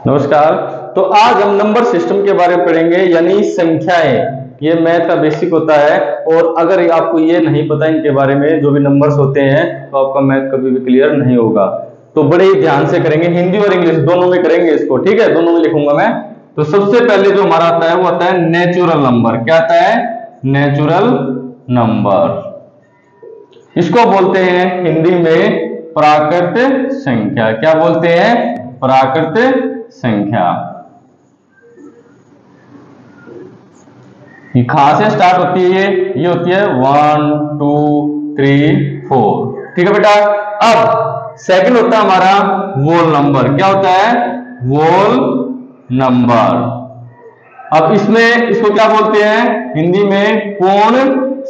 नमस्कार। तो आज हम नंबर सिस्टम के बारे में पढ़ेंगे, यानी संख्याएं। ये मैथ का बेसिक होता है, और अगर आपको ये नहीं पता इनके बारे में, जो भी नंबर्स होते हैं, तो आपका मैथ कभी भी क्लियर नहीं होगा। तो बड़े ही ध्यान से करेंगे, हिंदी और इंग्लिश दोनों में करेंगे इसको, ठीक है। दोनों में लिखूंगा मैं। तो सबसे पहले जो हमारा आता है वो आता है नेचुरल नंबर। क्या आता है? Natural number. इसको बोलते हैं हिंदी में प्राकृत संख्या। क्या बोलते हैं? प्राकृत संख्या। खा से स्टार्ट होती है, ये होती है 1 2 3 4, ठीक है बेटा। अब सेकंड होता है हमारा वोल नंबर। क्या होता है? वोल नंबर। अब इसमें इसको क्या बोलते हैं हिंदी में? पूर्ण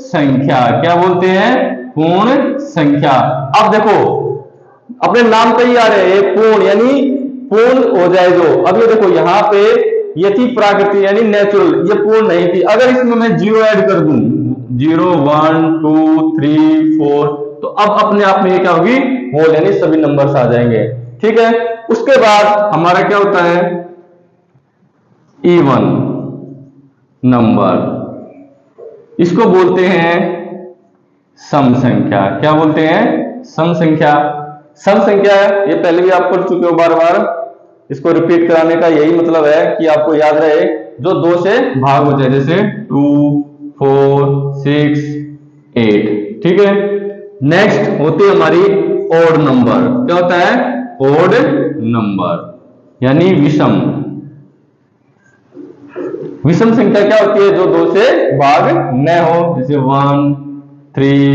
संख्या। क्या बोलते हैं? पूर्ण संख्या। अब देखो अपने नाम पे ही आ रहे हैं पूर्ण, यानी पूर्ण हो जाए जो। अब ये देखो यहाँ पे ये थी प्राकृतिक यानी नेचुरल, ये पूर्ण नहीं थी। अगर इसमें मैं 0 ऐड कर दूं, 0 1 2 3 4, तो अब अपने आप में ये क्या होगी? होल, यानी सभी नंबर्स आ जाएंगे, ठीक है। उसके बाद हमारा क्या होता है? Even number. इसको बोलते हैं सम संख्या। क्या बोलते हैं? सम संख्या। सम संख्या ये पहले भी आप पढ़ चुके हो बार बार, इसको रिपीट कराने का यही मतलब है कि आपको याद रहे जो 2 से भाग हो जाए, जैसे 2 4 6 8, ठीक है। नेक्स्ट होती है हमारी ओड नंबर। क्या होता है? ओड नंबर यानी विषम। विषम संख्या क्या होती है? जो 2 से भाग न हो, जैसे 1 3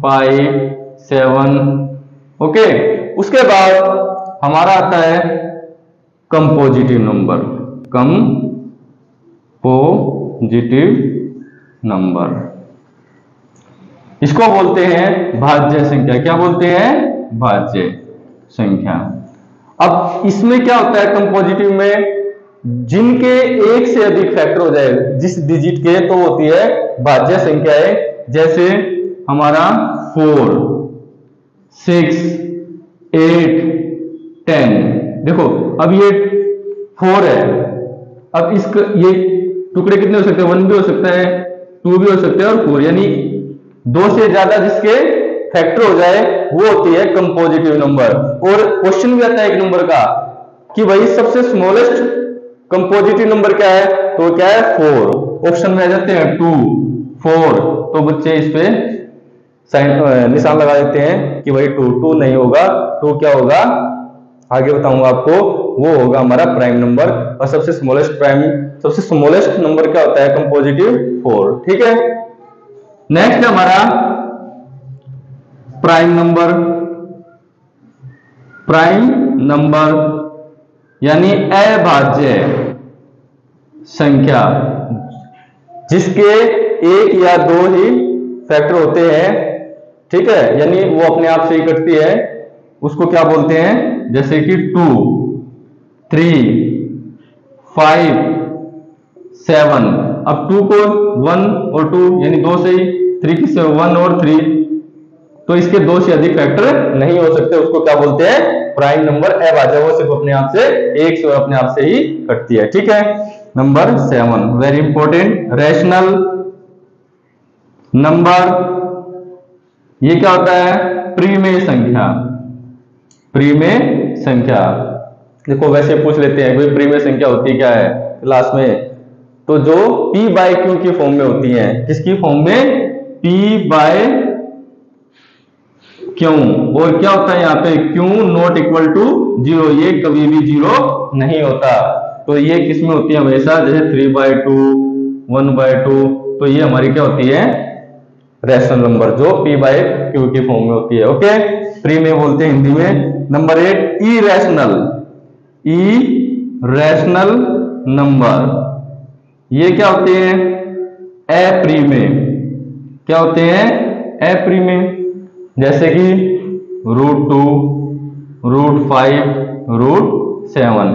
5 7, ओके। उसके बाद हमारा आता है कंपोजिटिव नंबर। कंपोजिटिव नंबर, इसको बोलते हैं भाज्य संख्या। क्या बोलते हैं? भाज्य संख्या। अब इसमें क्या होता है कंपोजिटिव में? जिनके एक से अधिक फैक्टर हो जाए जिस डिजिट के, तो होती है भाज्य संख्याएं। जैसे हमारा 4 6 8 10। देखो अब ये 4 है, अब इसका ये टुकड़े कितने हो सकते हैं? 1 भी हो सकता है, 2 भी हो सकते हैं, और 4, यानी 2 से ज्यादा जिसके फैक्टर हो जाए वो होती है कंपोजिटिव नंबर। और क्वेश्चन भी आता है एक नंबर का कि भाई सबसे स्मॉलेस्ट कंपोजिटिव नंबर क्या है? तो क्या है? 4। ऑप्शन में आ जाते हैं 2 4, तो बच्चे इस पे साइन निशान लगा देते हैं कि भाई 2 नहीं होगा। तो क्या होगा आगे बताऊंगा आपको, वो होगा हमारा प्राइम नंबर। और सबसे स्मॉलेस्ट नंबर क्या होता है? कंपोजिटिव 4, ठीक है। नेक्स्ट है हमारा प्राइम नंबर। प्राइम नंबर यानी अभाज्य संख्या, जिसके 1 या 2 ही फैक्टर होते हैं, ठीक है, यानी वो अपने आप से ही कटती है। उसको क्या बोलते हैं? जैसे कि 2 3 5 7। अब 2 को 1 और 2 यानी 2 से ही, 3 किससे? 1 और 3, तो इसके 2 से अधिक फैक्टर नहीं हो सकते। उसको क्या बोलते हैं? प्राइम नंबर अभाज्य। वो सिर्फ अपने आप से, एक से अपने आप से ही कटती है, ठीक है। Number 7 very important, rational number. ये क्या होता है? प्रीमेय संख्या। प्रीमेय संख्या, देखो वैसे पूछ लेते हैं कोई प्रीमेय संख्या होती क्या है क्लास में, तो जो p बाय क्यू की फॉर्म में होती है। किसकी फॉर्म में? p by Q. और क्या होता है यहाँ पे? क्यू नॉट इक्वल टू 0, ये कभी भी 0 नहीं होता। तो ये किस में होती है? हमेशा, जैसे 3/2 1/2, तो ये हमारी क्या होती है? रैशनल नंबर, जो p बाय क्यू की फॉर्म में होती है, ओके। प्री में बोलते हैं हिंदी में। Number 8 irrational. इरेशनल नंबर, ये क्या होते हैं? अप्रीमेय। क्या होते हैं? अप्रीमेय। जैसे कि √2 √5 √7।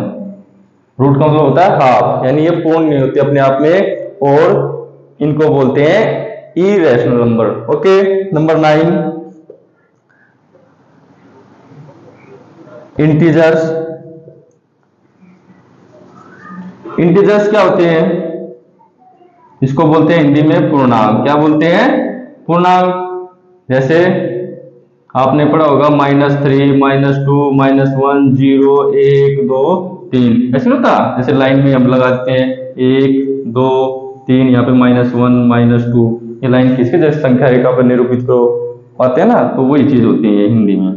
रूट का मतलब होता है हाफ, यानी ये पूर्ण नहीं होती अपने आप में, और इनको बोलते हैं irrational number, okay. Number 9 integers. Integers क्या होते हैं? इसको बोलते हैं हिंदी में पूर्णांक। क्या बोलते हैं? पूर्णांक। जैसे आपने पढ़ा होगा -3, -2, -1, 0, 1, 2, 3, ऐसे होता। जैसे लाइन में हम लगाते हैं 1, 2, 3, यहाँ पे -1, -2, ये लाइन किसके जैसे संख्या रेखा पर निरूपित करो पाते हैं ना, तो वही चीज होती है हिंदी में।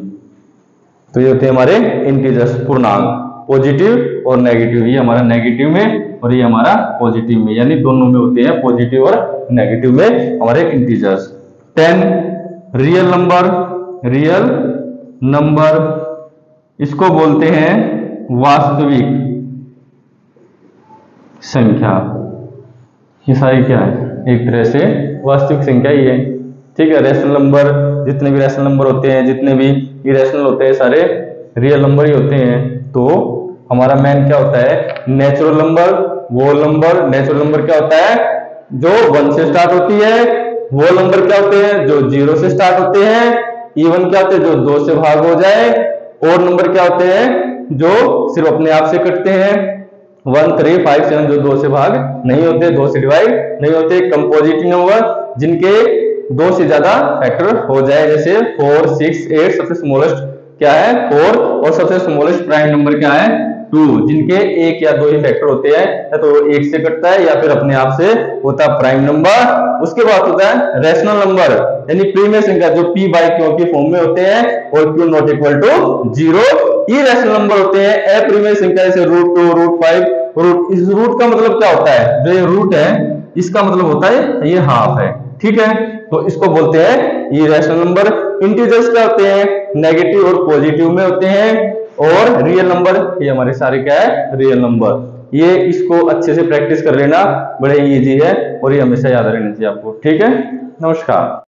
तो ये होते हैं हमारे इंटीजर्स, पूर्णांक, पॉजिटिव और नेगेटिव। ये हमारा नेगेटिव में और ये हमारा पॉजिटिव में, यानी दोनों में होते हैं, पॉजिटिव और नेगेटिव में हमारे integers. 10 real number. Real number इसको बोलते हैं वास्तविक संख्या। ये सारी क्या है? एक तरह से वास्तविक संख्या ही है, ठीक है। रेशनल नंबर, जितने भी रेशनल नंबर होते हैं, जितने भी इरेशनल होते हैं, सारे रियल नंबर ही होते हैं। तो हमारा मेन क्या होता है? Natural number, whole number. Natural number क्या होता है? जो 1 से स्टार्ट होती है। होल नंबर क्या होते हैं? जो 0 से स्टार्ट होते हैं। इवन क्या होते हैं? जो 2 से भाग हो जाए। और नंबर क्या होते हैं? जो सिर्फ अपने आप से कटते हैं। 1, 3, 5, 7 जो 2 से भाग नहीं होते, 2 से डिवाइड नहीं होते। कंपोजिटिव नंबर जिनके 2 से ज्यादा फैक्टर हो जाए, जैसे 4, 6, 8। सबसे स्मॉलेस्ट क्या है? 4। और सबसे स्मॉलेस्ट प्राइम नंबर क्या है? 2। जिनके 1 या 2 ही फैक्टर होते हैं, या तो 1 से कटता है या फिर अपने आप से होता है प्राइम नंबर। उसके बाद होता है रेशनल नंबर, यानी प्रीमियर संख्या जो p बाई क्यू के फॉर्म में होते हैं और q नॉट इक्वल टू 0। ये रेशनल नंबर होते हैं। अप्रीमियर संख्या जैसे √2, √5। रूट, इस रूट का मतलब क्या होता है? जो ये रूट है इसका मतलब होता है ये हाफ है, ठीक है। तो इसको बोलते हैं ये रेशनल नंबर। इंटीजर्स क्या होते हैं? नेगेटिव और पॉजिटिव में होते हैं। और रियल नंबर, ये हमारे सारे क्या है? Real number. ये इसको अच्छे से प्रैक्टिस कर लेना, बड़े इजी है और ये हमेशा याद रहना चाहिए आपको, ठीक है। नमस्कार।